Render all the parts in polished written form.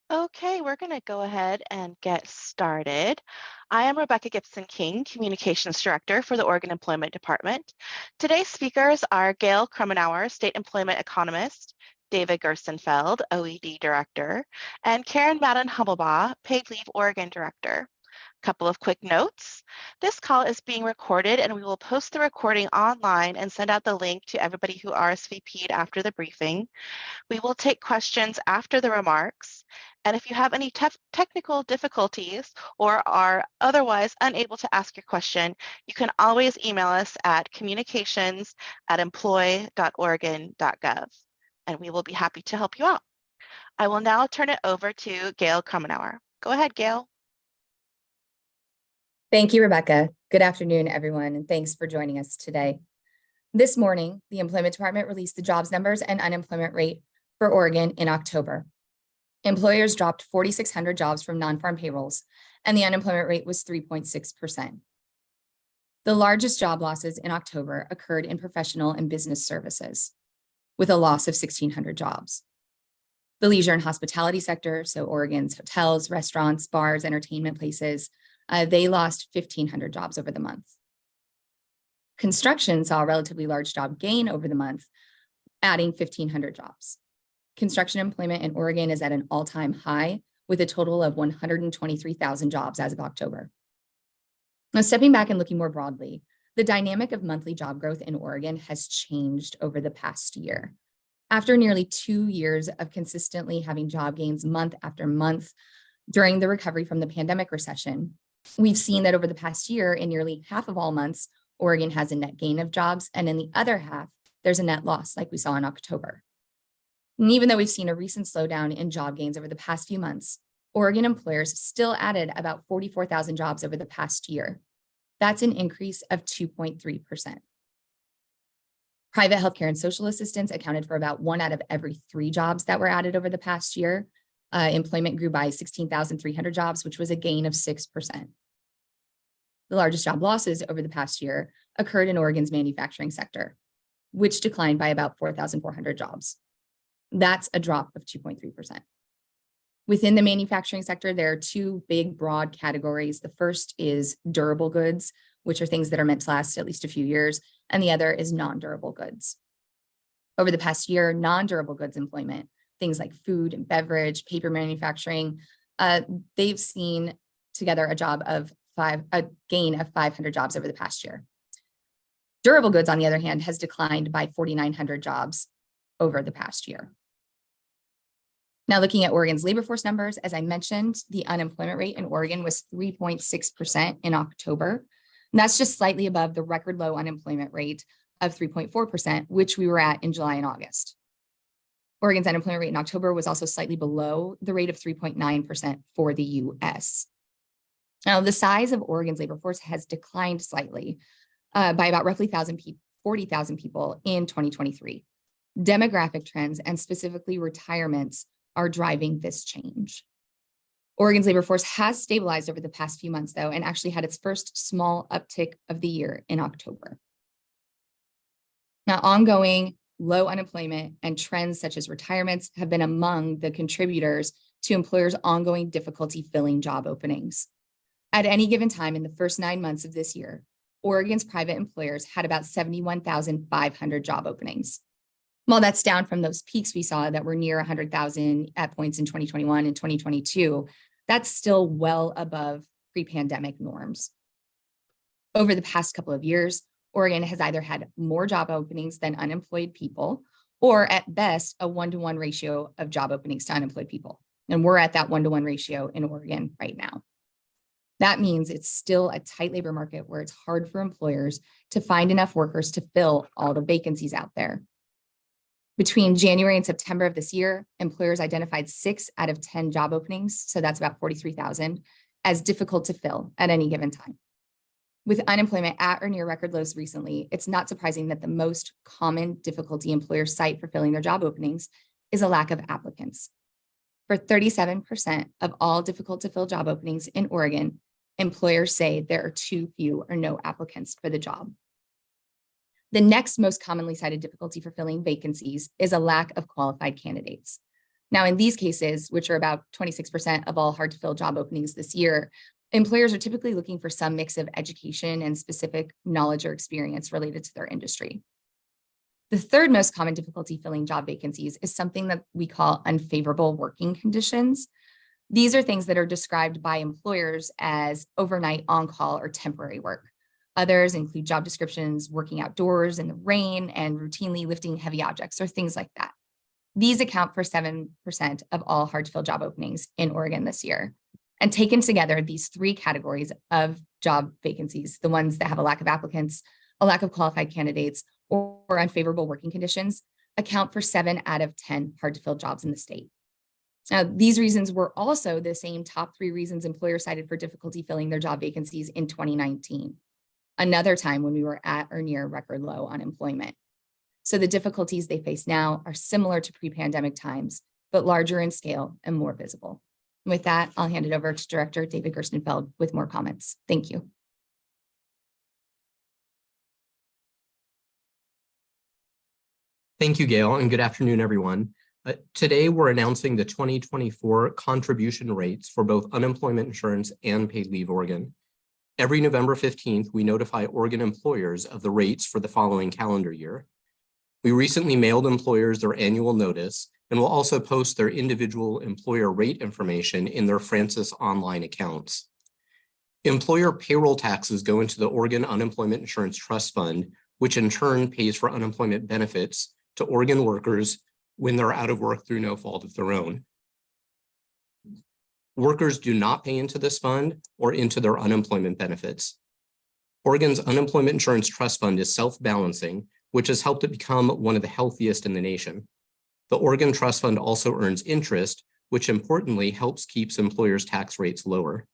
Okay, we're going to go ahead and get started. I am Rebecca Gibson King, Communications Director for the Oregon Employment Department. Today's speakers are Gail Kremenauer, State Employment Economist, David Gerstenfeld, OED Director, and Karen Madden-Hubblebaugh, Paid Leave Oregon Director. Couple of quick notes. This call is being recorded and we will post the recording online and send out the link to everybody who RSVP'd after the briefing. We will take questions after the remarks. And if you have any technical difficulties or are otherwise unable to ask your question, you can always email us at communications@employ.oregon.gov, and we will be happy to help you out. I will now turn it over to Gail Kremenauer. Go ahead, Gail. Thank you, Rebecca. Good afternoon, everyone, and thanks for joining us today. This morning, the Employment Department released the jobs numbers and unemployment rate for Oregon in October. Employers dropped 4,600 jobs from non-farm payrolls, and the unemployment rate was 3.6%. The largest job losses in October occurred in professional and business services, with a loss of 1,600 jobs. The leisure and hospitality sector, so Oregon's hotels, restaurants, bars, entertainment places, they lost 1,500 jobs over the month. Construction saw a relatively large job gain over the month, adding 1,500 jobs. Construction employment in Oregon is at an all-time high with a total of 123,000 jobs as of October. Now, stepping back and looking more broadly, the dynamic of monthly job growth in Oregon has changed over the past year. After nearly 2 years of consistently having job gains month after month during the recovery from the pandemic recession, we've seen that over the past year, in nearly half of all months, Oregon has a net gain of jobs, and in the other half, there's a net loss like we saw in October. And even though we've seen a recent slowdown in job gains over the past few months, Oregon employers still added about 44,000 jobs over the past year. That's an increase of 2.3%. Private healthcare and social assistance accounted for about 1 out of every 3 jobs that were added over the past year. Employment grew by 16,300 jobs, which was a gain of 6%. The largest job losses over the past year occurred in Oregon's manufacturing sector, which declined by about 4,400 jobs. That's a drop of 2.3%. Within the manufacturing sector, there are 2 big, broad categories. The first is durable goods, which are things that are meant to last at least a few years, and the other is non-durable goods. Over the past year, non-durable goods employment, things like food and beverage, paper manufacturing, they've seen together a gain of 500 jobs over the past year. Durable goods, on the other hand, has declined by 4,900 jobs over the past year. Now, looking at Oregon's labor force numbers, as I mentioned, the unemployment rate in Oregon was 3.6% in October. And that's just slightly above the record low unemployment rate of 3.4%, which we were at in July and August. Oregon's unemployment rate in October was also slightly below the rate of 3.9% for the US. Now, the size of Oregon's labor force has declined slightly by about roughly 40,000 people in 2023. Demographic trends and specifically retirements are driving this change. Oregon's labor force has stabilized over the past few months, though, and actually had its first small uptick of the year in October. Now, ongoing low unemployment and trends such as retirements have been among the contributors to employers' ongoing difficulty filling job openings. At any given time in the first 9 months of this year, Oregon's private employers had about 71,500 job openings. While that's down from those peaks we saw that were near 100,000 at points in 2021 and 2022, that's still well above pre-pandemic norms. Over the past couple of years, Oregon has either had more job openings than unemployed people, or at best, a 1-to-1 ratio of job openings to unemployed people. And we're at that 1-to-1 ratio in Oregon right now. That means it's still a tight labor market where it's hard for employers to find enough workers to fill all the vacancies out there. Between January and September of this year, employers identified 6 out of 10 job openings, so that's about 43,000, as difficult to fill at any given time. With unemployment at or near record lows recently, it's not surprising that the most common difficulty employers cite for filling their job openings is a lack of applicants. For 37% of all difficult to fill job openings in Oregon, employers say there are too few or no applicants for the job. The next most commonly cited difficulty for filling vacancies is a lack of qualified candidates. Now, in these cases, which are about 26% of all hard-to-fill job openings this year, employers are typically looking for some mix of education and specific knowledge or experience related to their industry. The third most common difficulty filling job vacancies is something that we call unfavorable working conditions. These are things that are described by employers as overnight on-call or temporary work. Others include job descriptions, working outdoors in the rain, and routinely lifting heavy objects or things like that. These account for 7% of all hard-to-fill job openings in Oregon this year. And taken together, these three categories of job vacancies, the ones that have a lack of applicants, a lack of qualified candidates, or unfavorable working conditions, account for 7 out of 10 hard-to-fill jobs in the state. Now, these reasons were also the same top 3 reasons employers cited for difficulty filling their job vacancies in 2019, another time when we were at or near record low unemployment. So the difficulties they face now are similar to pre-pandemic times, but larger in scale and more visible. With that, I'll hand it over to Director David Gerstenfeld with more comments. Thank you. Thank you, Gail, and good afternoon, everyone. Today, we're announcing the 2024 contribution rates for both unemployment insurance and paid leave Oregon. Every November 15th, we notify Oregon employers of the rates for the following calendar year. We recently mailed employers their annual notice and will also post their individual employer rate information in their Francis online accounts. Employer payroll taxes go into the Oregon Unemployment Insurance Trust Fund, which in turn pays for unemployment benefits to Oregon workers when they're out of work through no fault of their own. Workers do not pay into this fund or into their unemployment benefits. Oregon's Unemployment Insurance Trust Fund is self-balancing, which has helped it become one of the healthiest in the nation. The Oregon Trust Fund also earns interest, which importantly helps keep employers' tax rates lower.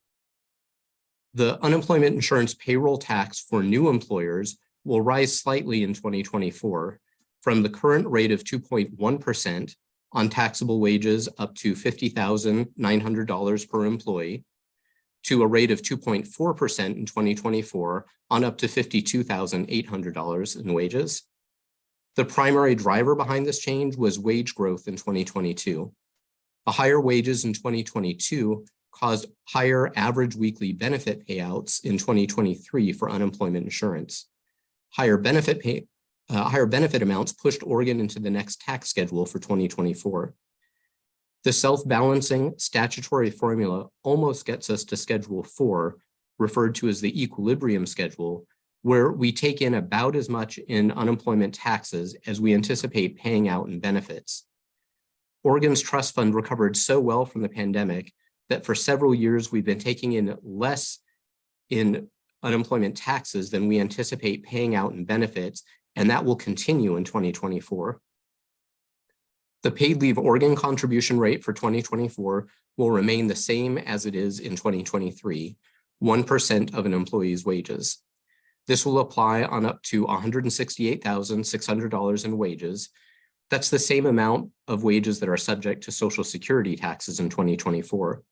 The unemployment insurance payroll tax for new employers will rise slightly in 2024 from the current rate of 2.1% on taxable wages up to $50,900 per employee to a rate of 2.4% in 2024 on up to $52,800 in wages. The primary driver behind this change was wage growth in 2022. The higher wages in 2022 caused higher average weekly benefit payouts in 2023 for unemployment insurance. Higher benefit amounts pushed Oregon into the next tax schedule for 2024. The self-balancing statutory formula almost gets us to Schedule 4, referred to as the equilibrium schedule, where we take in about as much in unemployment taxes as we anticipate paying out in benefits. Oregon's trust fund recovered so well from the pandemic that for several years we've been taking in less in unemployment taxes than we anticipate paying out in benefits, and that will continue in 2024. The paid leave Oregon contribution rate for 2024 will remain the same as it is in 2023, 1% of an employee's wages. This will apply on up to $168,600 in wages. That's the same amount of wages that are subject to Social Security taxes in 2024.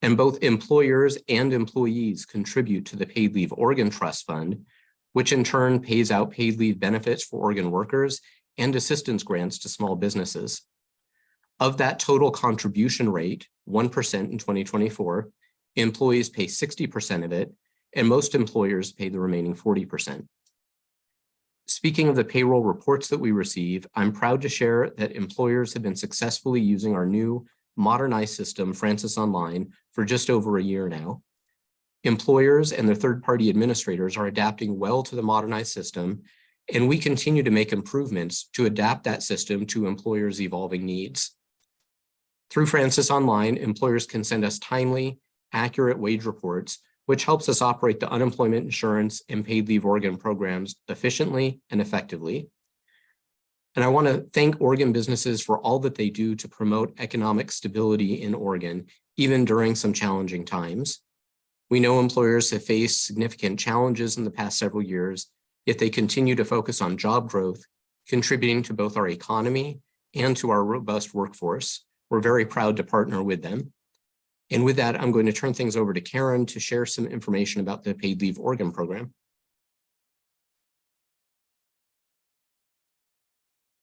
And both employers and employees contribute to the Paid Leave Oregon Trust Fund, which in turn pays out paid leave benefits for Oregon workers and assistance grants to small businesses. Of that total contribution rate, 1% in 2024, employees pay 60% of it, and most employers pay the remaining 40%. Speaking of the payroll reports that we receive, I'm proud to share that employers have been successfully using our new modernized system, Francis Online, for just over a year now. Employers and their third-party administrators are adapting well to the modernized system, and we continue to make improvements to adapt that system to employers' evolving needs. Through Francis Online, employers can send us timely, accurate wage reports, which helps us operate the unemployment insurance and paid leave Oregon programs efficiently and effectively. And I want to thank Oregon businesses for all that they do to promote economic stability in Oregon, even during some challenging times. We know employers have faced significant challenges in the past several years, yet they continue to focus on job growth, contributing to both our economy and to our robust workforce. We're very proud to partner with them. And with that, I'm going to turn things over to Karen to share some information about the Paid Leave Oregon program.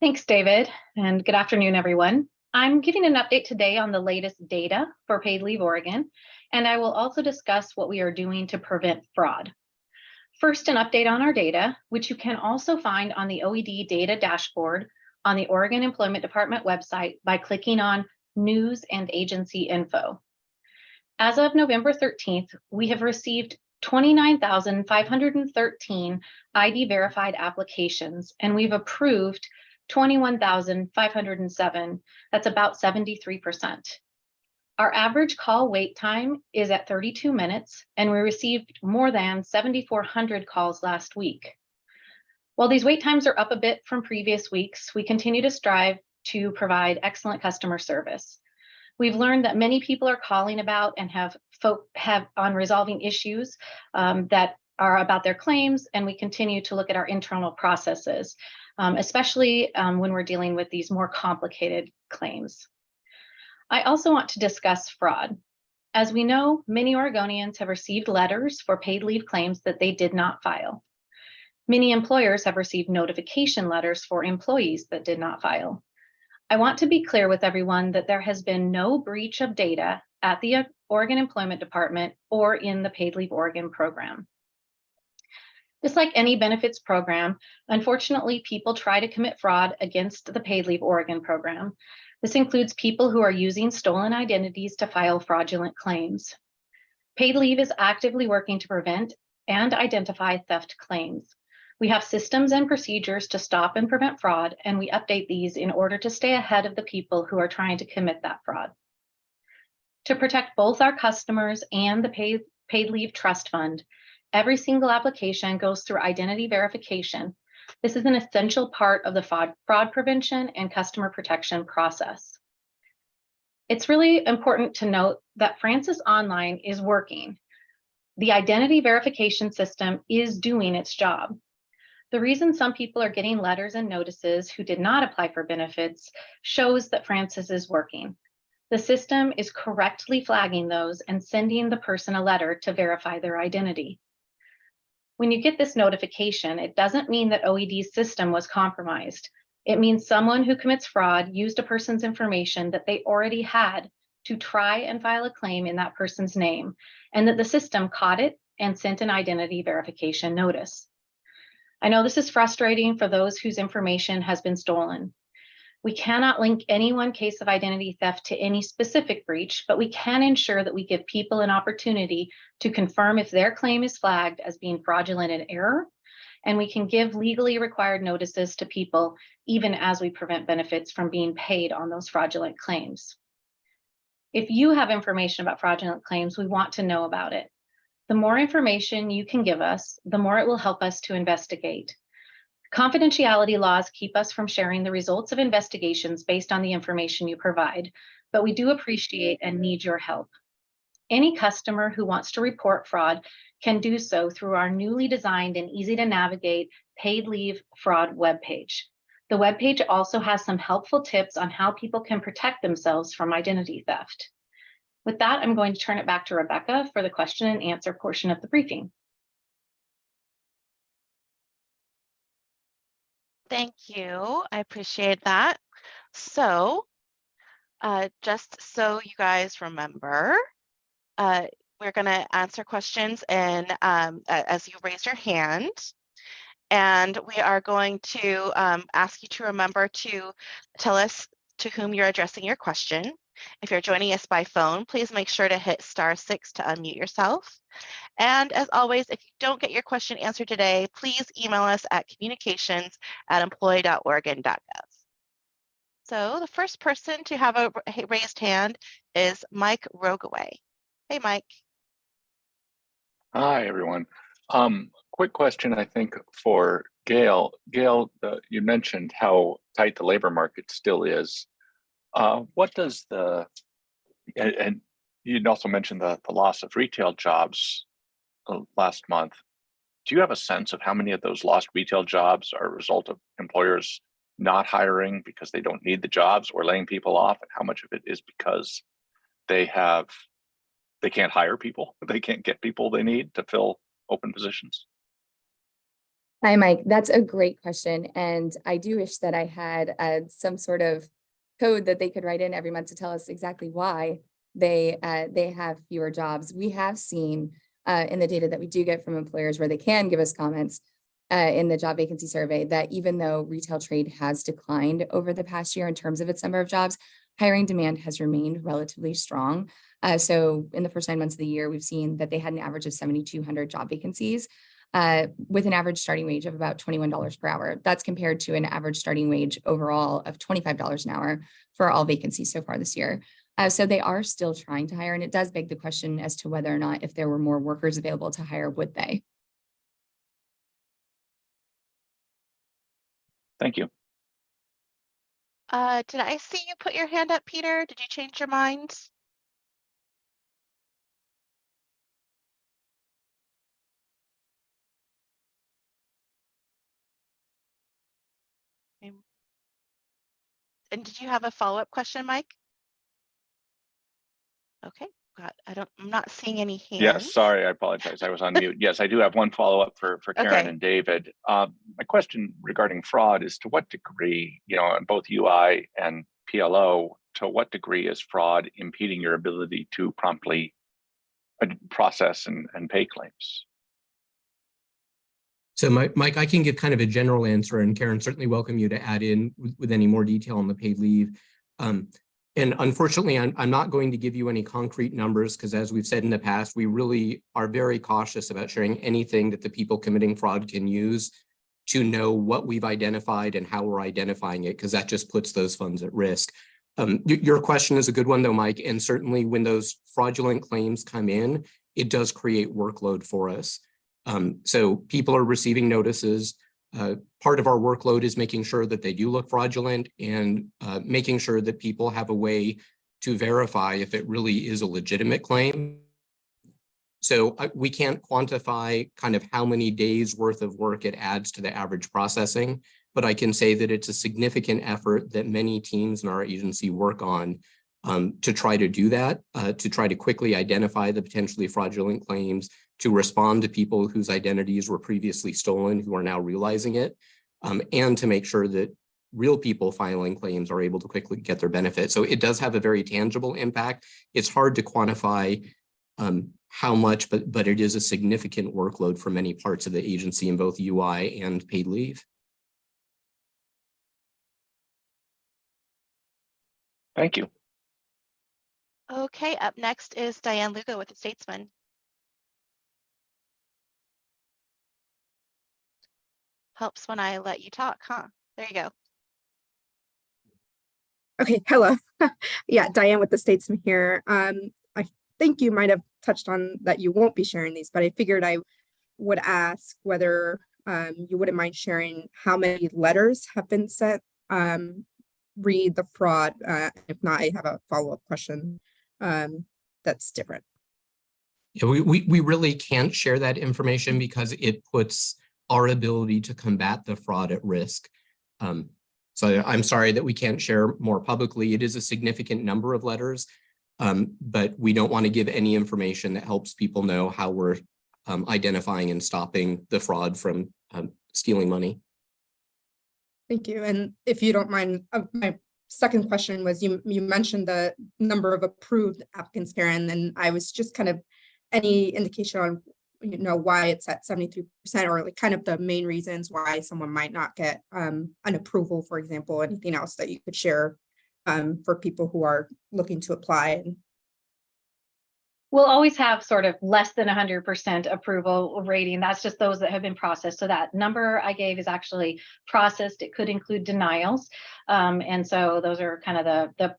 Thanks, David, and good afternoon, everyone. I'm giving an update today on the latest data for Paid Leave Oregon, and I will also discuss what we are doing to prevent fraud. First, an update on our data, which you can also find on the OED data dashboard on the Oregon Employment Department website by clicking on News and Agency Info. As of November 13th, we have received 29,513 ID verified applications, and we've approved 21,507. That's about 73%. Our average call wait time is at 32 minutes, and we received more than 7,400 calls last week. While these wait times are up a bit from previous weeks, we continue to strive to provide excellent customer service. We've learned that many people are calling about and have on resolving issues that are about their claims, and we continue to look at our internal processes, especially when we're dealing with these more complicated claims. I also want to discuss fraud. As we know, many Oregonians have received letters for paid leave claims that they did not file. Many employers have received notification letters for employees that did not file. I want to be clear with everyone that there has been no breach of data at the Oregon Employment Department or in the Paid Leave Oregon program. Just like any benefits program, unfortunately, people try to commit fraud against the Paid Leave Oregon program. This includes people who are using stolen identities to file fraudulent claims. Paid Leave is actively working to prevent and identify theft claims. We have systems and procedures to stop and prevent fraud, and we update these in order to stay ahead of the people who are trying to commit that fraud. To protect both our customers and the Paid Leave Trust Fund, every single application goes through identity verification. This is an essential part of the fraud prevention and customer protection process. It's really important to note that Francis Online is working. The identity verification system is doing its job. The reason some people are getting letters and notices who did not apply for benefits shows that Francis is working. The system is correctly flagging those and sending the person a letter to verify their identity. When you get this notification, it doesn't mean that OED's system was compromised. It means someone who commits fraud used a person's information that they already had to try and file a claim in that person's name, and that the system caught it and sent an identity verification notice. I know this is frustrating for those whose information has been stolen. We cannot link any one case of identity theft to any specific breach, but we can ensure that we give people an opportunity to confirm if their claim is flagged as being fraudulent in error, and we can give legally required notices to people even as we prevent benefits from being paid on those fraudulent claims. If you have information about fraudulent claims, we want to know about it. The more information you can give us, the more it will help us to investigate. Confidentiality laws keep us from sharing the results of investigations based on the information you provide, but we do appreciate and need your help. Any customer who wants to report fraud can do so through our newly designed and easy to navigate Paid Leave Fraud webpage. The webpage also has some helpful tips on how people can protect themselves from identity theft. With that, I'm going to turn it back to Rebecca for the question and answer portion of the briefing. Thank you. I appreciate that. So just so you guys remember, we're going to answer questions and as you raise your hand. And we are going to ask you to remember to tell us to whom you're addressing your question. If you're joining us by phone, please make sure to hit *6 to unmute yourself. And as always, if you don't get your question answered today, please email us at communications@employee.oregon.gov. So the first person to have a raised hand is Mike Rogaway. Hey, Mike. Hi, everyone. Quick question, I think, for Gail. Gail, you mentioned how tight the labor market still is. What does and you'd also mentioned the loss of retail jobs last month. Do you have a sense of how many of those lost retail jobs are a result of employers not hiring because they don't need the jobs or laying people off, and how much of it is because they can't hire people, they can't get people they need to fill open positions? Hi, Mike. That's a great question. And I do wish that I had some sort of code that they could write in every month to tell us exactly why they have fewer jobs. We have seen in the data that we do get from employers where they can give us comments in the job vacancy survey that even though retail trade has declined over the past year in terms of its number of jobs, hiring demand has remained relatively strong. So in the first 9 months of the year, we've seen that they had an average of 7,200 job vacancies with an average starting wage of about $21 per hour. That's compared to an average starting wage overall of $25 an hour for all vacancies so far this year. So they are still trying to hire, and it does beg the question as to whether or not if there were more workers available to hire, would they? Thank you. Did I see you put your hand up, Peter? Did you change your mind? And did you have a follow-up question, Mike? Okay, I'm not seeing any hands. Yes, sorry, I apologize. I was on mute. Yes, I do have one follow-up for Karen Okay. and David. My question regarding fraud is to what degree, on both UI and PLO, to what degree is fraud impeding your ability to promptly process and pay claims? So Mike, I can give kind of a general answer, and Karen, certainly welcome you to add in with any more detail on the paid leave. And unfortunately, I'm not going to give you any concrete numbers because, as we've said in the past, we really are very cautious about sharing anything that the people committing fraud can use to know what we've identified and how we're identifying it, because that just puts those funds at risk. Your question is a good one, though, Mike, and certainly when those fraudulent claims come in, it does create workload for us. So people are receiving notices. Part of our workload is making sure that they do look fraudulent and making sure that people have a way to verify if it really is a legitimate claim. So we can't quantify kind of how many days worth of work it adds to the average processing, but I can say that it's a significant effort that many teams in our agency work on to try to do that, to try to quickly identify the potentially fraudulent claims, to respond to people whose identities were previously stolen who are now realizing it, and to make sure that real people filing claims are able to quickly get their benefit. So it does have a very tangible impact. It's hard to quantify how much, but it is a significant workload for many parts of the agency in both UI and paid leave. Thank you. Okay, up next is Diane Lugo with the Statesman. Helps when I let you talk, huh? There you go. Okay, hello. Yeah, Diane with the Statesman here. I think you might have touched on that you won't be sharing these, but I figured I would ask whether you wouldn't mind sharing how many letters have been sent re the fraud. If not, I have a follow-up question that's different. Yeah, we really can't share that information because it puts our ability to combat the fraud at risk. So I'm sorry that we can't share more publicly. It is a significant number of letters, but we don't want to give any information that helps people know how we're identifying and stopping the fraud from stealing money. Thank you. And if you don't mind, my second question was you mentioned the number of approved applicants, Karen, and I was just kind of any indication on why it's at 73% or like kind of the main reasons why someone might not get an approval, for example, anything else that you could share for people who are looking to apply. We'll always have sort of less than 100% approval rating. That's just those that have been processed. So that number I gave is actually processed. It could include denials. And so those are kind of the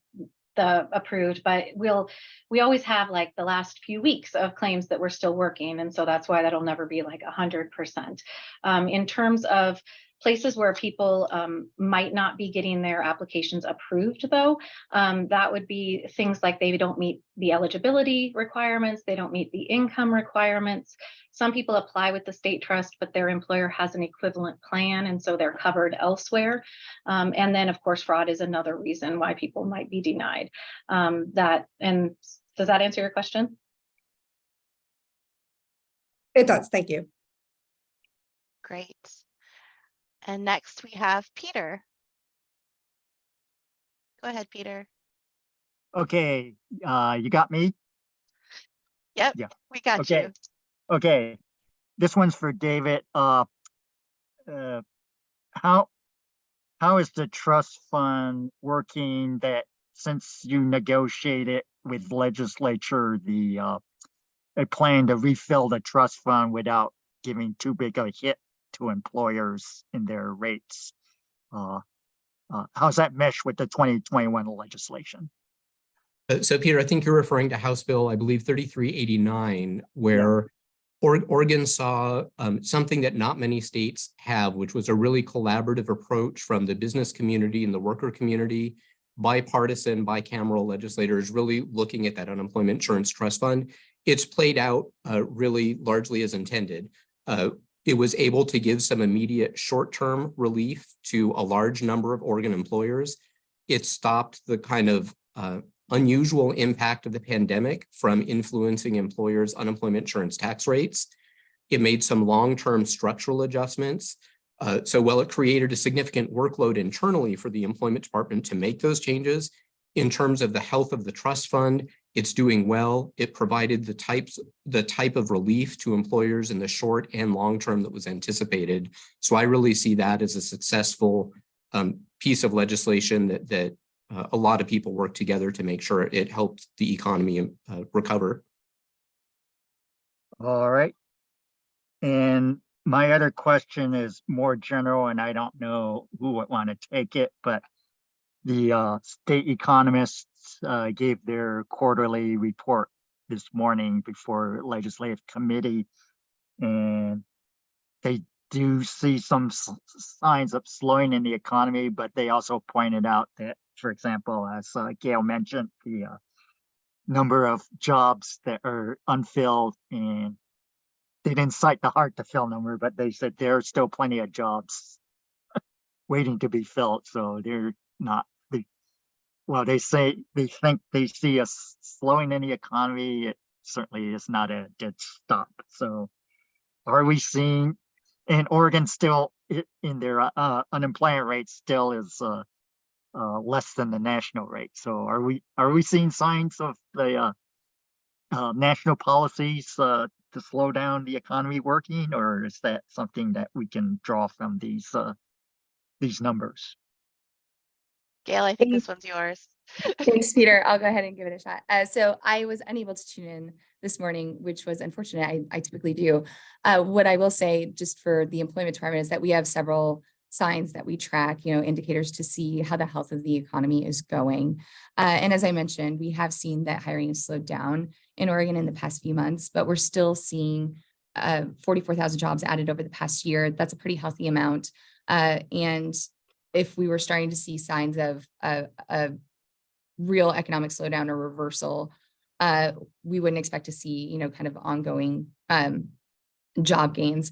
approved, but we always have like the last few weeks of claims that we're still working. And so that's why that'll never be like 100%. In terms of places where people might not be getting their applications approved, though, that would be things like they don't meet the eligibility requirements, they don't meet the income requirements. Some people apply with the state trust, but their employer has an equivalent plan, and so they're covered elsewhere. And then, of course, fraud is another reason why people might be denied. And does that answer your question? It does. Thank you. Great. And next we have Peter. Go ahead, Peter. Okay, you got me? Yep, Yeah. we got Okay. you. Okay, this one's for David. How is the trust fund working that since you negotiated with legislature a plan to refill the trust fund without giving too big a hit to employers in their rates? How's that mesh with the 2021 legislation? So Peter, I think you're referring to House Bill, I believe 3389, where Oregon saw something that not many states have, which was a really collaborative approach from the business community and the worker community, bipartisan, bicameral legislators really looking at that unemployment insurance trust fund. It's played out really largely as intended. It was able to give some immediate short-term relief to a large number of Oregon employers. It stopped the kind of unusual impact of the pandemic from influencing employers' unemployment insurance tax rates. It made some long-term structural adjustments. So while it created a significant workload internally for the employment department to make those changes, in terms of the health of the trust fund, it's doing well. It provided the type of relief to employers in the short and long term that was anticipated. So I really see that as a successful piece of legislation that a lot of people work together to make sure it helped the economy recover. All right. And my other question is more general, and I don't know who would want to take it, but the state economists gave their quarterly report this morning before legislative committee, and they do see some signs of slowing in the economy, but they also pointed out that, for example, as Gail mentioned, the number of jobs that are unfilled, and they didn't cite the hard to fill number, but they said there are still plenty of jobs waiting to be filled. So they're not, well, they say they think they see a slowing in the economy. It certainly is not a dead stop. So are we seeing, and Oregon still in their unemployment rate still is less than the national rate. So are we seeing signs of the national policies to slow down the economy working, or is that something that we can draw from these numbers? Gail, I think this one's yours. Thanks, Peter. I'll go ahead and give it a shot. So I was unable to tune in this morning, which was unfortunate. I typically do. What I will say just for the employment department is that we have several signs that we track, indicators to see how the health of the economy is going. And as I mentioned, we have seen that hiring has slowed down in Oregon in the past few months, but we're still seeing 44,000 jobs added over the past year. That's a pretty healthy amount. And if we were starting to see signs of a real economic slowdown or reversal, we wouldn't expect to see, kind of ongoing job gains.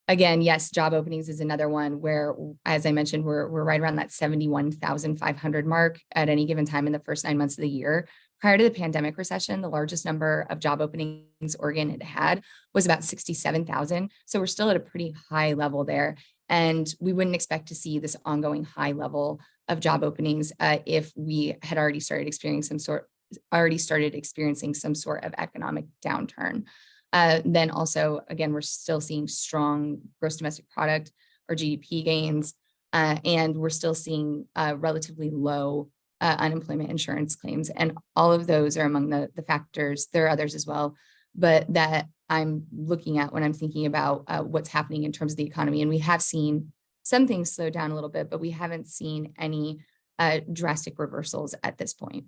Again, yes, job openings is another one where, as I mentioned, we're right around that 71,500 mark at any given time in the first 9 months of the year. Prior to the pandemic recession, the largest number of job openings Oregon had was about 67,000. So we're still at a pretty high level there. And we wouldn't expect to see this ongoing high level of job openings if we had already started experiencing some sort of economic downturn. Then also, again, we're still seeing strong gross domestic product or GDP gains, and we're still seeing relatively low unemployment insurance claims. And all of those are among the factors. There are others as well, but that I'm looking at when I'm thinking about what's happening in terms of the economy. And we have seen some things slow down a little bit, but we haven't seen any drastic reversals at this point.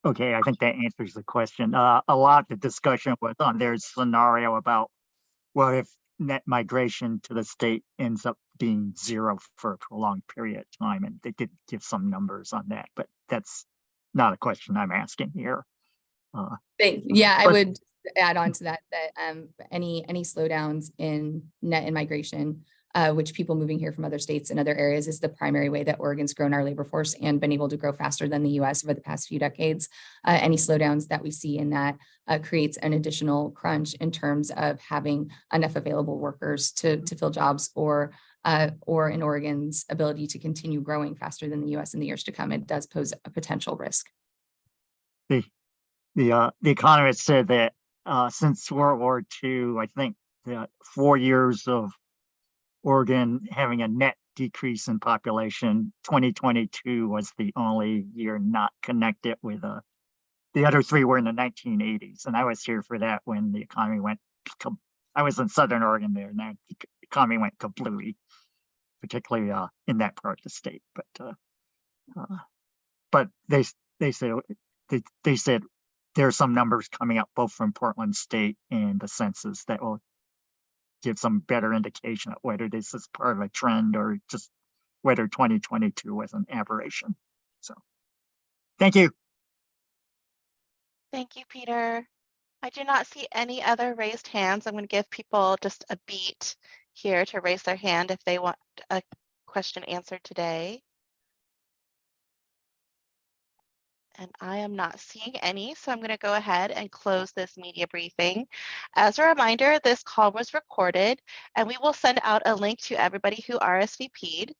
Okay, I think that answers the question. A lot of the discussion was on their scenario about what if net migration to the state ends up being zero for a prolonged period of time, and they did give some numbers on that, but that's not a question I'm asking here. Yeah, I would add on to that any slowdowns in net immigration, which people moving here from other states and other areas is the primary way that Oregon's grown our labor force and been able to grow faster than the US over the past few decades. Any slowdowns that we see in that creates an additional crunch in terms of having enough available workers to fill jobs or or in Oregon's ability to continue growing faster than the US in the years to come, it does pose a potential risk. The economist said that since World War II, I think that 4 years of Oregon having a net decrease in population, 2022 was the only year not connected with the other 3 were in the 1980s. And I was here for that when the economy went, I was in Southern Oregon there, and the economy went completely, particularly in that part of the state. But they said there are some numbers coming up both from Portland State and the census that will give some better indication of whether this is part of a trend or just whether 2022 was an aberration. So thank you. Thank you, Peter. I do not see any other raised hands. I'm going to give people just a beat here to raise their hand if they want a question answered today. And I am not seeing any, so I'm going to go ahead and close this media briefing. As a reminder, this call was recorded, and we will send out a link to everybody who RSVP'd.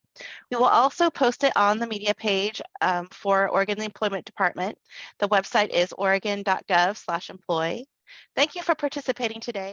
We will also post it on the media page for Oregon Employment Department. The website is oregon.gov/employee. Thank you for participating today.